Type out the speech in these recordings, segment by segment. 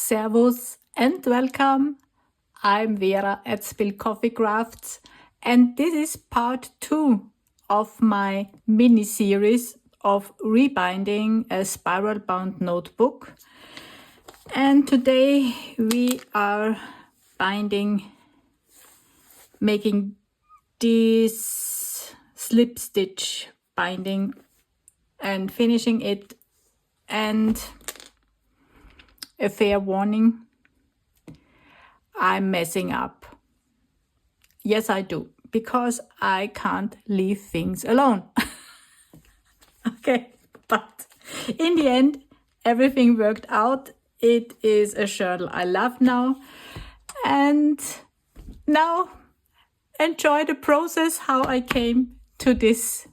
Servus and welcome. I'm Vera at Spill Coffee Crafts, and this is part 2 of my mini-series of rebinding a spiral bound notebook. And today we are making this slip stitch binding and finishing it. And a fair warning, I'm messing up. Yes, I do, because I can't leave things alone. Okay, but in the end, everything worked out. It is a journal I love now. And now enjoy the process, how I came to this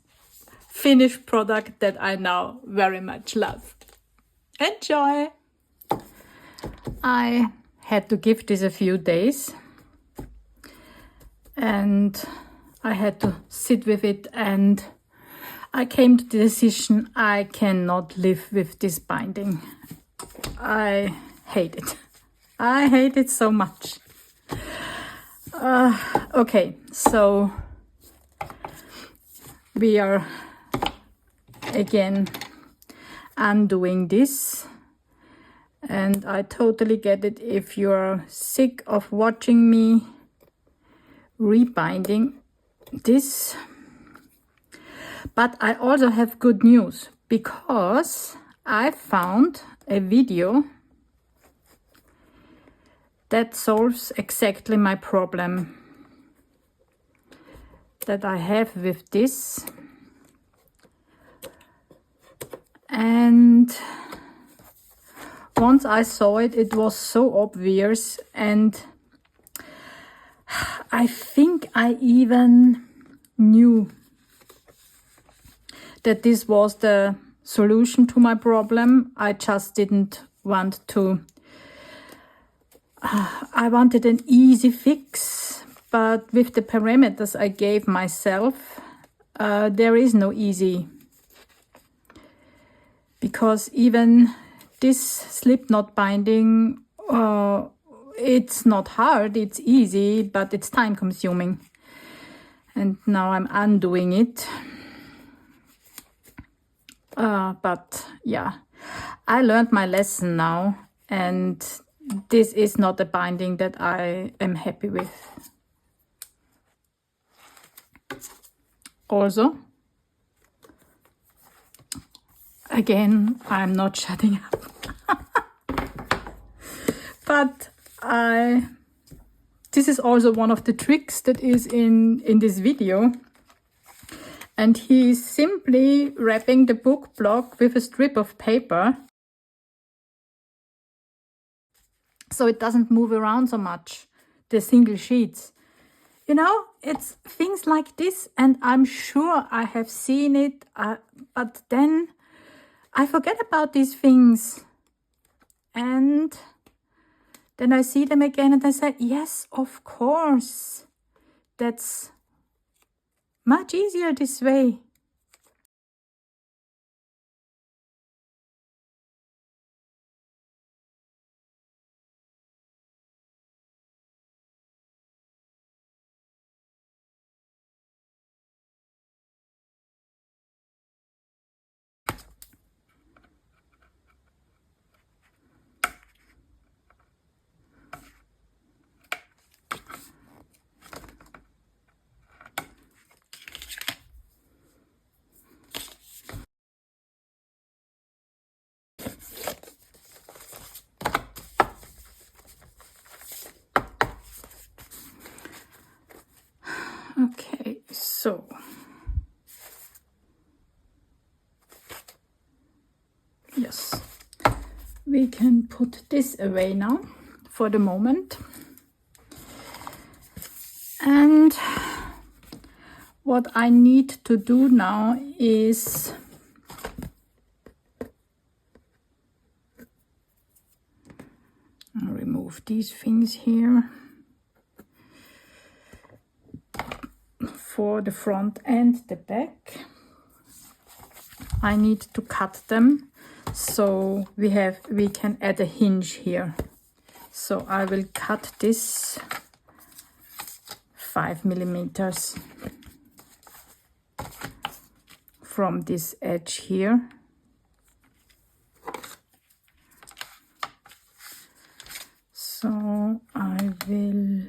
finished product that I now very much love. Enjoy! I had to give this a few days and I had to sit with it, and I came to the decision I cannot live with this binding. I hate it. I hate it so much. Okay, so we are again undoing this. And I totally get it if you're sick of watching me rebinding this. But I also have good news, because I found a video that solves exactly my problem that I have with this. And once I saw it, it was so obvious, and I think I even knew that this was the solution to my problem. I just didn't want to. I wanted an easy fix, but with the parameters I gave myself, there is no easy. Because even this slip knot binding, it's not hard, it's easy, but it's time consuming. And now I'm undoing it. But yeah, I learned my lesson now, and this is not a binding that I am happy with. Also, again, I'm not shutting up. But this is also one of the tricks that is in this video. And he is simply wrapping the book block with a strip of paper, so it doesn't move around so much, the single sheets. You know, it's things like this, and I'm sure I have seen it, but then I forget about these things. And then I see them again and I say, yes, of course. That's much easier this way. Okay, so yes, we can put this away now for the moment. And what I need to do now is I'll remove these things here for the front and the back. I need to cut them so we can add a hinge here So I will cut this 5 millimeters from this edge here. So I will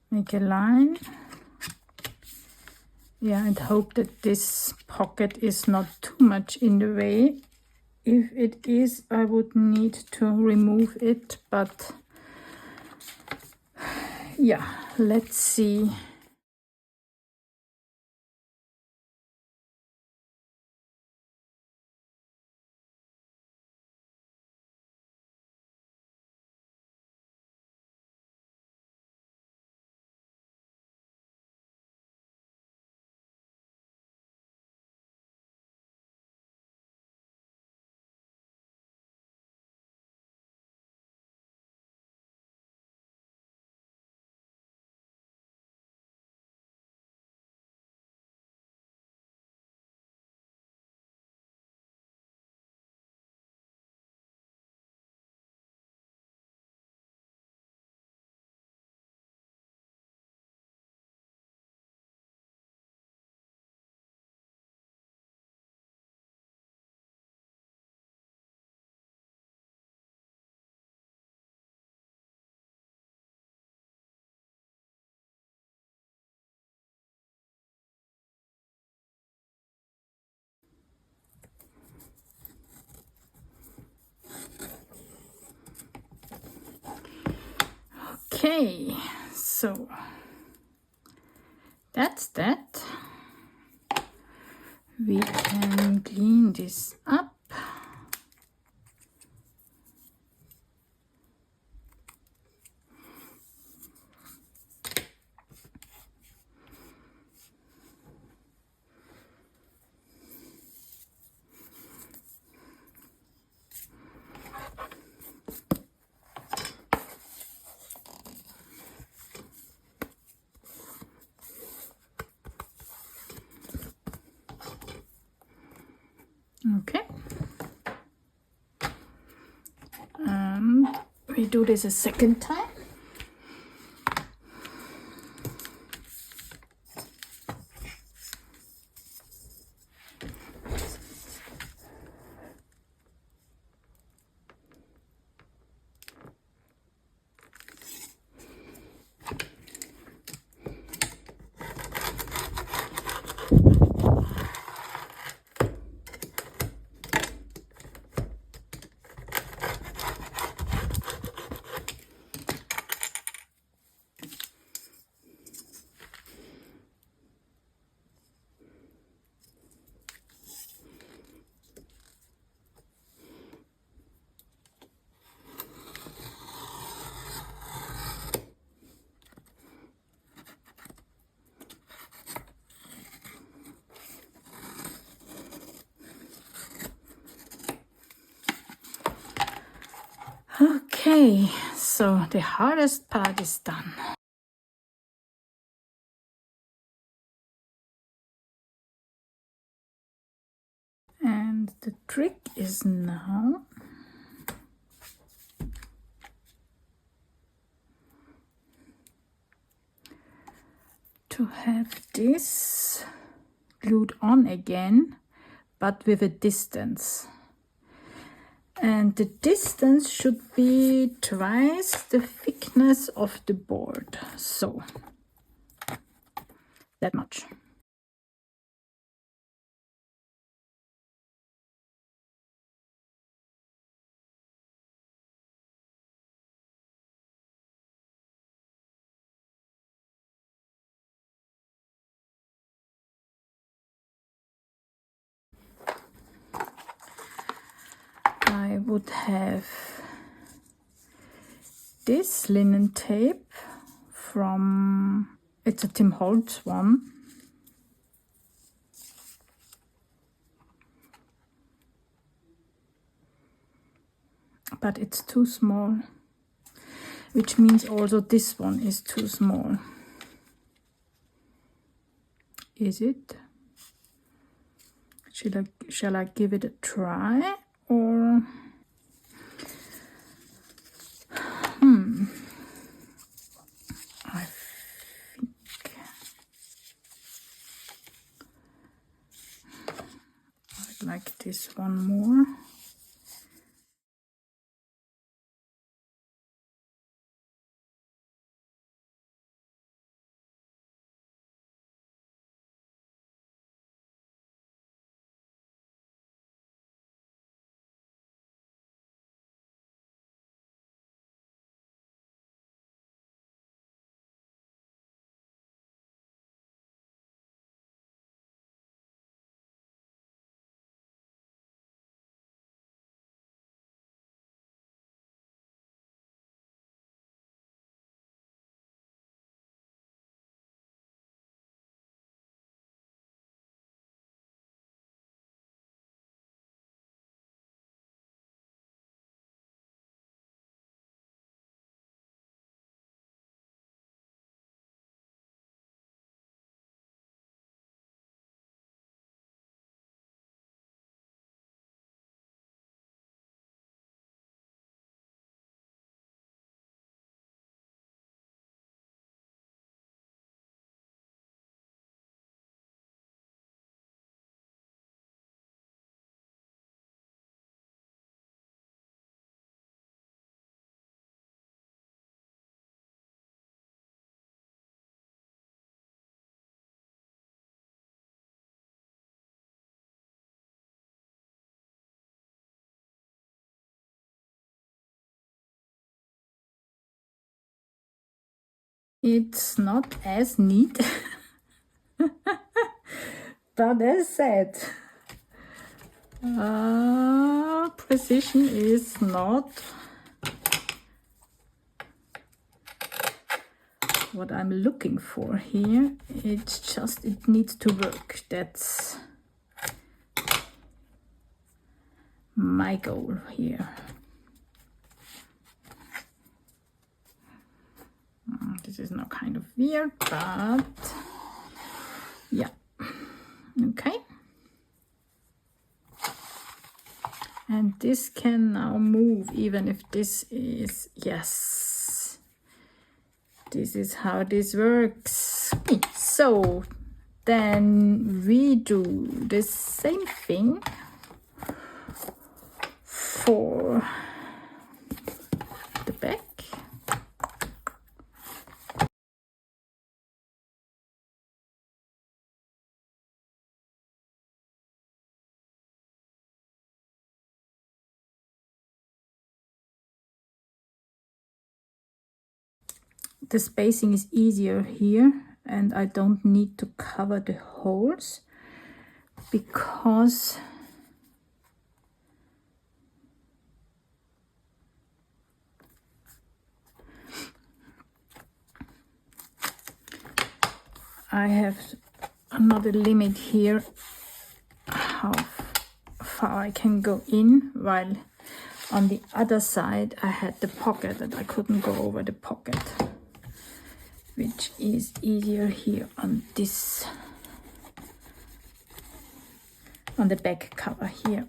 make a line. Yeah, and hope that this pocket is not too much in the way. If it is, I would need to remove it, but yeah, let's see. Okay, so that's that. We can clean this up. Okay. We do this a second time. Okay, so the hardest part is done. And the trick is now to have this glued on again, but with a distance. And the distance should be twice the thickness of the board. So, that much. I would have this linen tape from, it's a Tim Holtz one. But it's too small, which means also this one is too small. Is it? Shall I give it a try, or this one more. It's not as neat, but as said, precision is not what I'm looking for here. It's just, it needs to work. That's my goal here. This is now kind of weird, but yeah, okay. And this can now move, even if this is, yes, this is how this works. So then we do the same thing for the back. The spacing is easier here, and I don't need to cover the holes because I have another limit here how far I can go in, while on the other side I had the pocket and I couldn't go over the pocket, which is easier here on this, on the back cover here.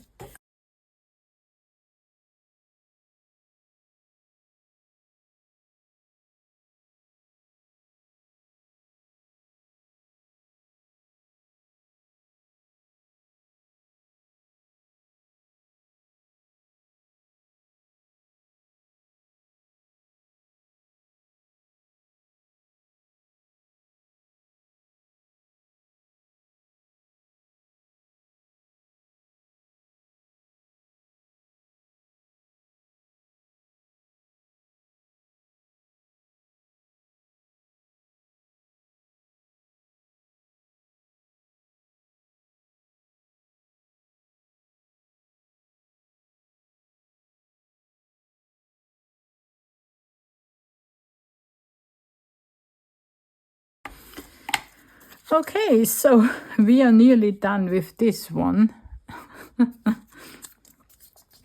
Okay, so we are nearly done with this one.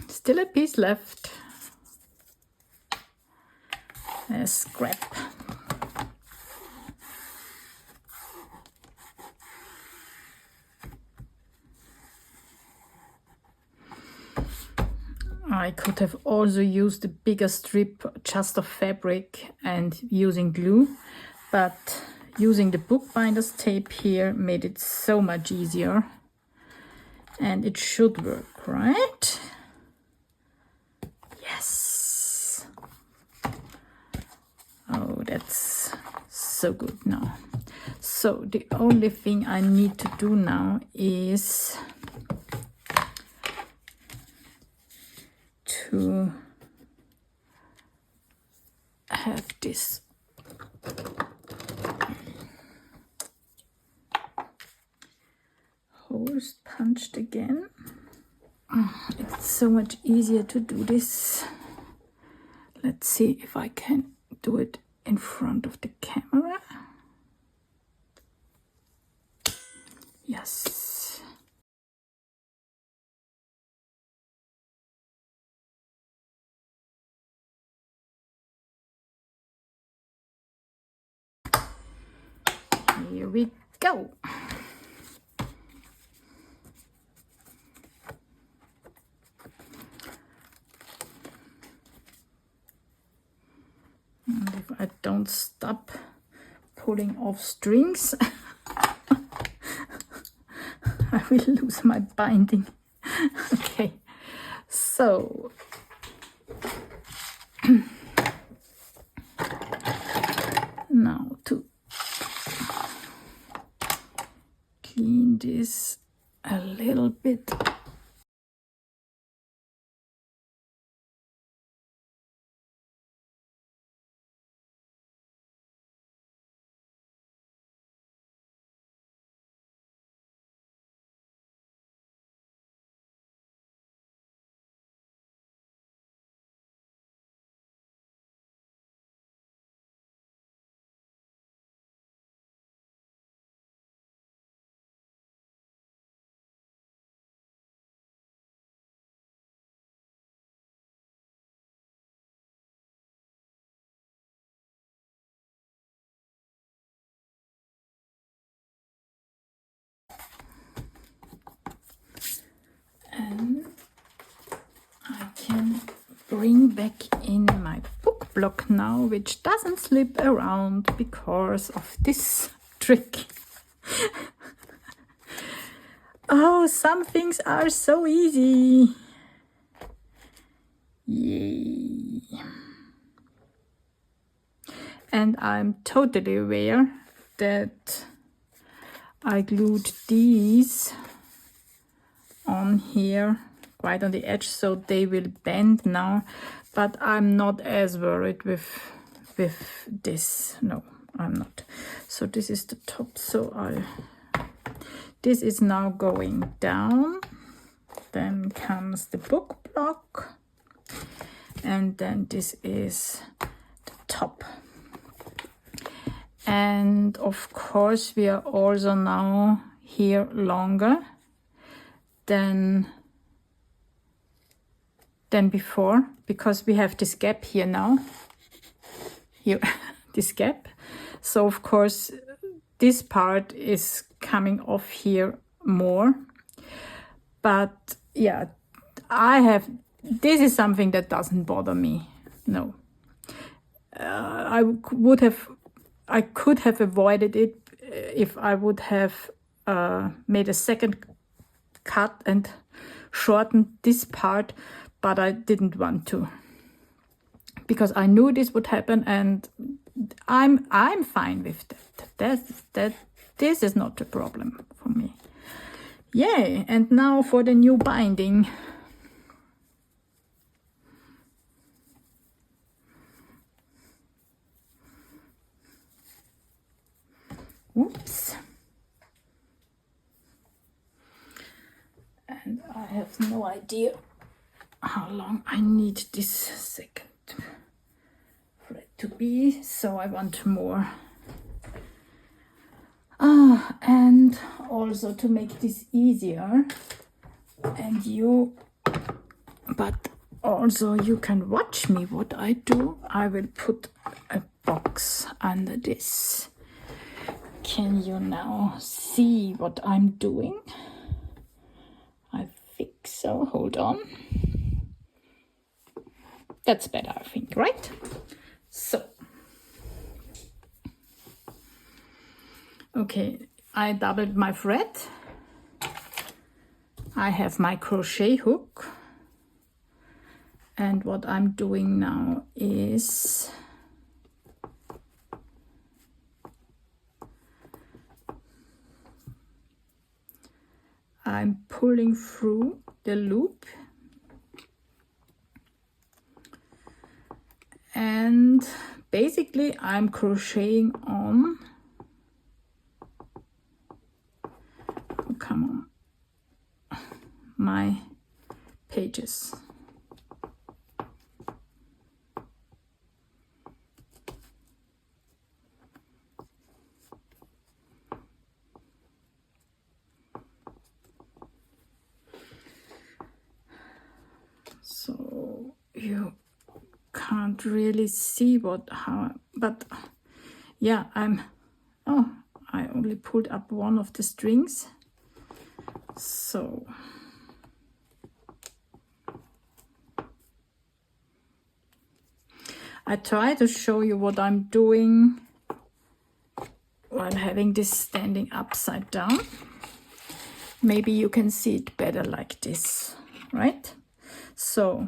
Still a piece left. A scrap. I could have also used a bigger strip just of fabric and using glue, but using the bookbinder's tape here made it so much easier. And it should work, right? Yes. Oh, that's so good now. So the only thing I need to do now is to have this holes punched again. It's so much easier to do this. Let's see if I can do it in front of the camera. Yes. Here we go. And if I don't stop pulling off strings, I will lose my binding. Okay, so now to clean this a little bit. And I can bring back in my book block now, which doesn't slip around because of this trick. Oh, some things are so easy. Yay. And I'm totally aware that I glued these on here quite on the edge, so they will bend now, but I'm not as worried with this. No, I'm not. So this is the top, so this is now going down, then comes the book block, and then this is the top. And of course we are also now here longer than before, because we have this gap here now, here this gap. So of course this part is coming off here more, but yeah, this is something that doesn't bother me. No, I could have avoided it if I would have made a second cut and shortened this part, but I didn't want to, because I knew this would happen, and I'm fine with that. This is not a problem for me. Yay! And now for the new binding. Oops. And I have no idea how long I need this second thread to be, so I want more. And also to make this easier, but also you can watch me what I do. I will put a box under this. Can you now see what I'm doing? I think so. Hold on. That's better, I think, right? So, okay, I doubled my thread. I have my crochet hook, and what I'm doing now is I'm pulling through the loop and basically I'm crocheting on, oh, come on, my pages. So you can't really see but yeah, I only pulled up one of the strings, so I try to show you what I'm doing while having this standing upside down. Maybe you can see it better like this, right? So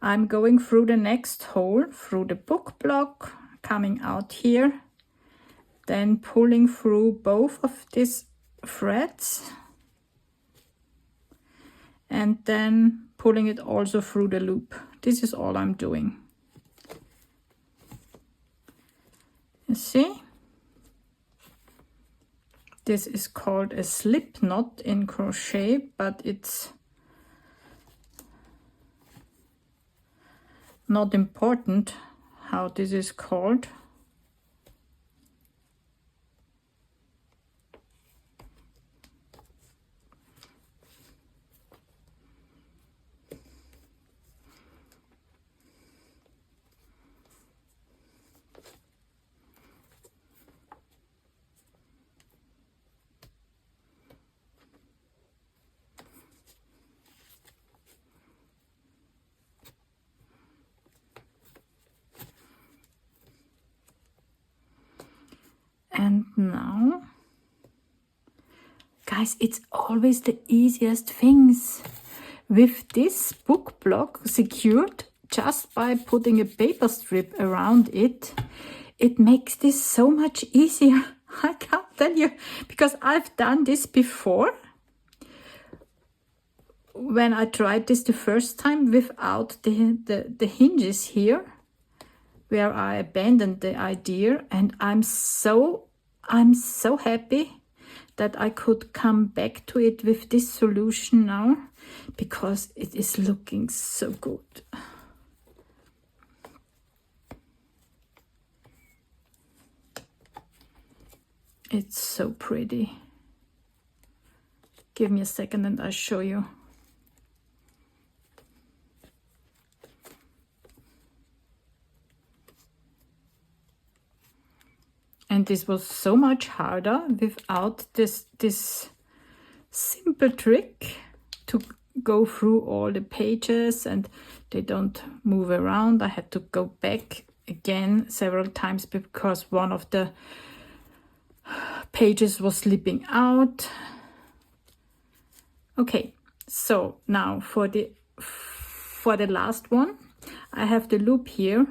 I'm going through the next hole, through the book block, coming out here, then pulling through both of these threads, and then pulling it also through the loop. This is all I'm doing. You see? This is called a slip knot in crochet, but it's not important how this is called. And now, guys, it's always the easiest things. With this book block secured just by putting a paper strip around it, it makes this so much easier. I can't tell you, because I've done this before. When I tried this the first time without the hinges here, where I abandoned the idea, and I'm so happy that I could come back to it with this solution now, because it is looking so good. It's so pretty. Give me a second and I'll show you. And this was so much harder without this simple trick to go through all the pages and they don't move around. I had to go back again several times because one of the pages was slipping out. Okay, so now for the last one, I have the loop here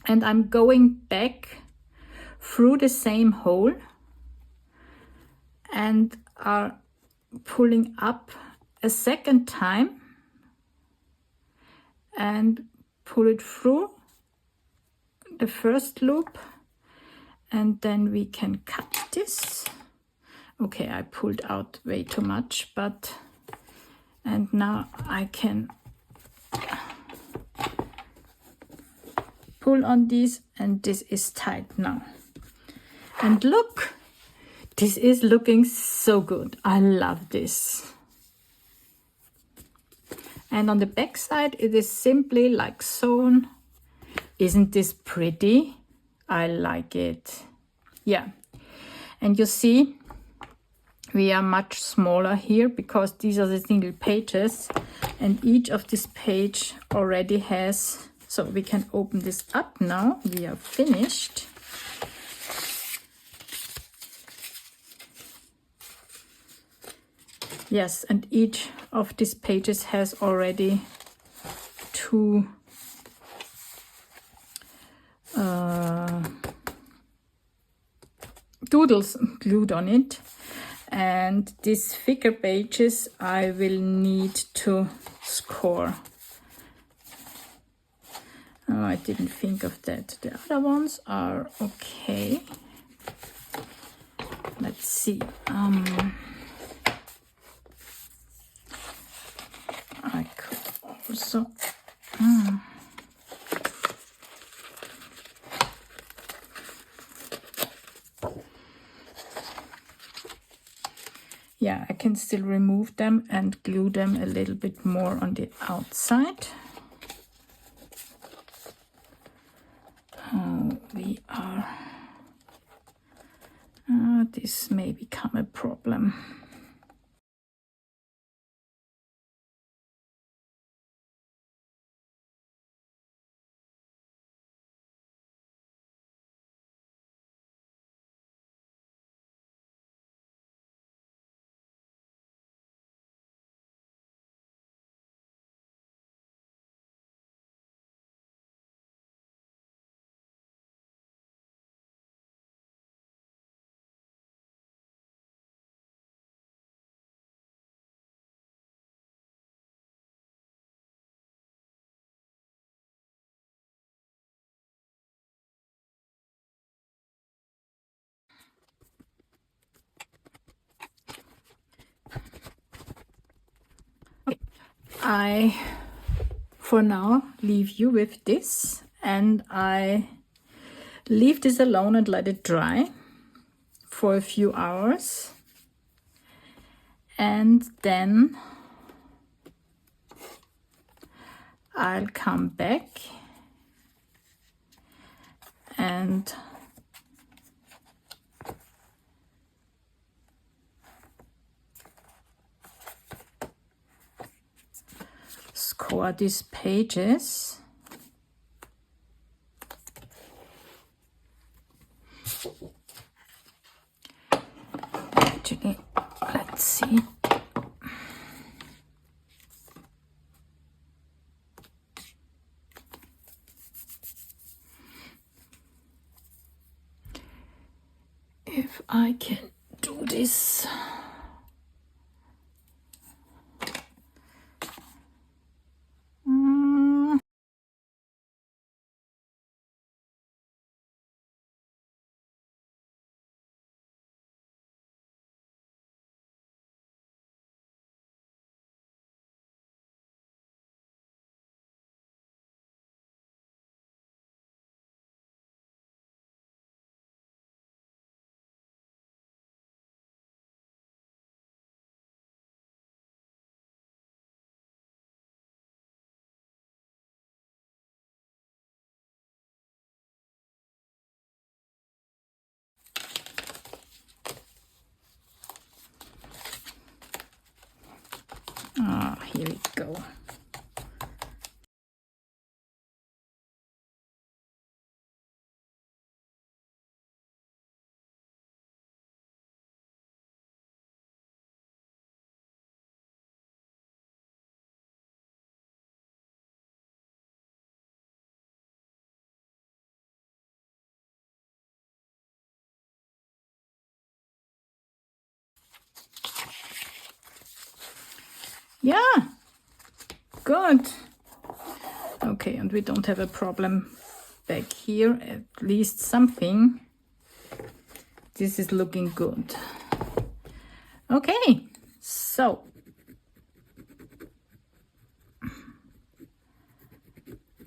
and I'm going back through the same hole and are pulling up a second time and pull it through the first loop, and then we can cut this. Okay, I pulled out way too much, and now I can pull on these, and this is tight now. And look, this is looking so good. I love this. And on the back side, it is simply like sewn. Isn't this pretty? I like it. Yeah. And you see, we are much smaller here because these are the single pages, and each of this page already has, so we can open this up now. We are finished. Yes, and each of these pages has already 2 doodles glued on it. And these figure pages I will need to score. Oh, I didn't think of that. The other ones are okay. Let's see. I could also... Yeah, I can still remove them and glue them a little bit more on the outside. We are... this may become a problem. I, for now, leave you with this, and I leave this alone and let it dry for a few hours. And then I'll come back and score these pages. Actually, let's see. If I can do this. Here we go. Yeah, good. Okay, and we don't have a problem back here, at least something. This is looking good. Okay, so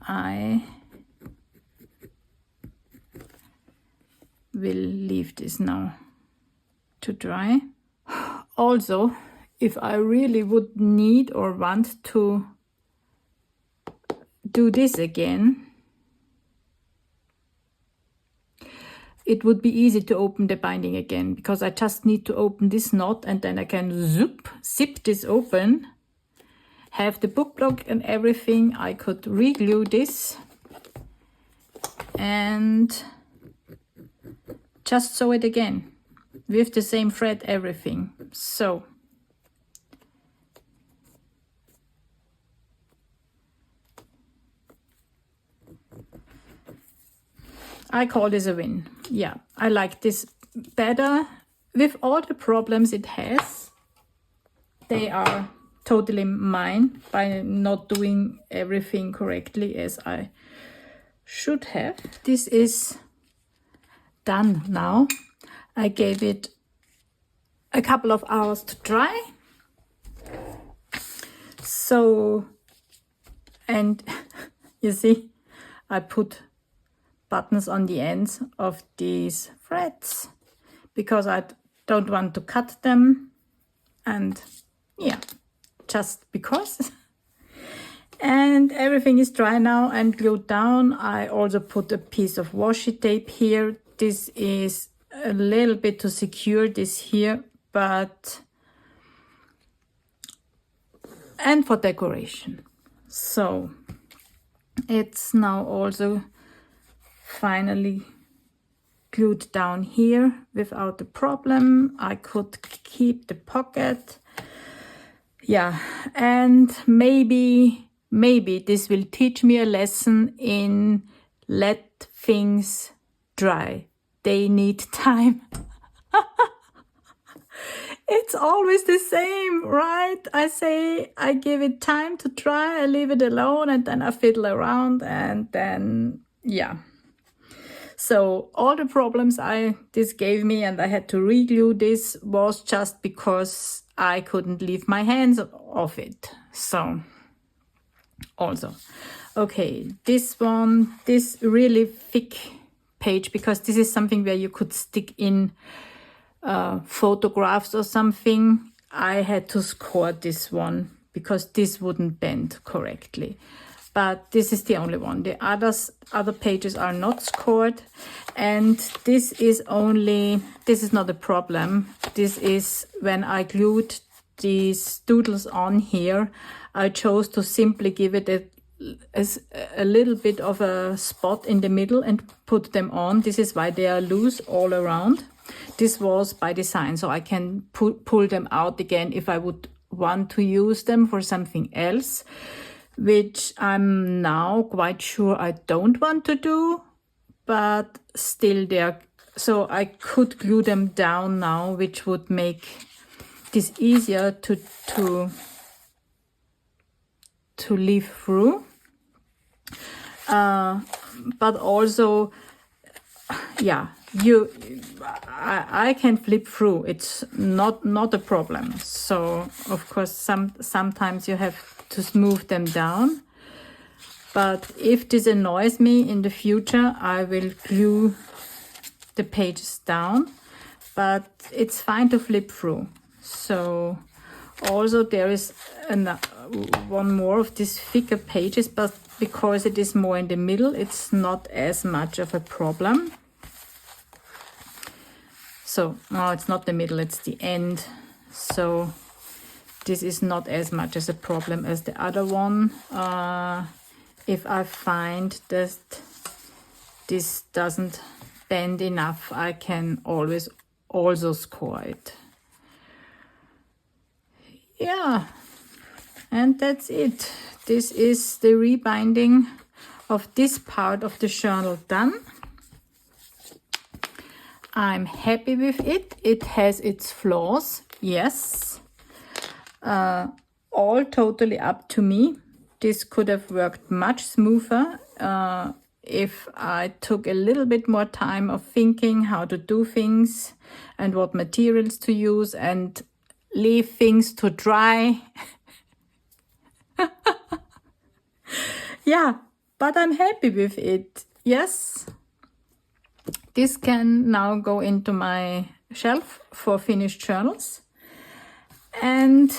I will leave this now to dry. Also, if I really would need or want to do this again, it would be easy to open the binding again, because I just need to open this knot and then I can zip this open, have the book block and everything. I could re-glue this and just sew it again with the same thread, everything. So I call this a win. Yeah, I like this better. With all the problems it has, they are totally mine by not doing everything correctly as I should have. This is done now. I gave it a couple of hours to dry. So, and you see, I put buttons on the ends of these threads because I don't want to cut them, and yeah, just because. And everything is dry now and glued down. I also put a piece of washi tape here. This is a little bit to secure this here, but and for decoration. So it's now also finally glued down here without a problem. I could keep the pocket. Yeah, and maybe this will teach me a lesson in let things dry. They need time. It's always the same, right? I say I give it time to dry, I leave it alone, and then I fiddle around, and then, yeah. So all the problems this gave me, and I had to re-glue this, was just because I couldn't leave my hands off it. So also, okay, this really thick page, because this is something where you could stick in photographs or something. I had to score this one because this wouldn't bend correctly. But this is the only one. The other pages are not scored, and this is not a problem. This is when I glued these doodles on here, I chose to simply give it a little bit of a spot in the middle and put them on. This is why they are loose all around. This was by design, so I can pull them out again if I would want to use them for something else, which I'm now quite sure I don't want to do, but still there. So I could glue them down now, which would make this easier to leaf through. But also, yeah, I can flip through. It's not a problem. So of course sometimes you have to smooth them down. But if this annoys me in the future, I will glue the pages down. But it's fine to flip through. So also there is one more of these thicker pages, but because it is more in the middle, it's not as much of a problem. So no, it's not the middle, it's the end. So this is not as much as a problem as the other one. If I find that this doesn't bend enough, I can always also score it. Yeah, and that's it. This is the rebinding of this part of the journal done. I'm happy with it. It has its flaws, yes. All totally up to me. This could have worked much smoother if I took a little bit more time of thinking how to do things and what materials to use and leave things to dry. Yeah, but I'm happy with it. Yes. This can now go into my shelf for finished journals. And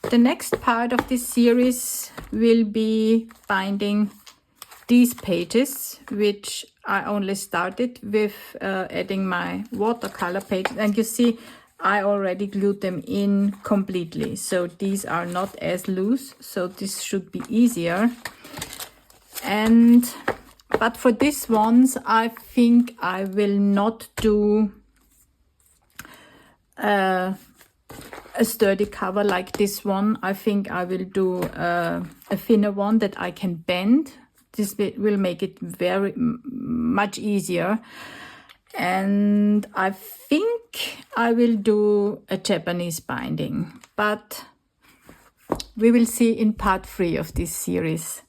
the next part of this series will be binding these pages, which I only started with adding my watercolor pages. And you see, I already glued them in completely. So these are not as loose. So this should be easier. But for these ones, I think I will not do a sturdy cover like this one. I think I will do a thinner one that I can bend. This will make it very much easier. And I think I will do a Japanese binding, but we will see in part 3 of this series.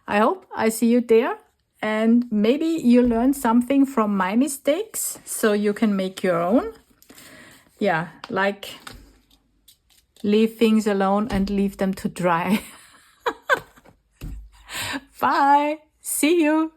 I hope I see you there, and maybe you learn something from my mistakes so you can make your own. Yeah, like leave things alone and leave them to dry. Bye. See you.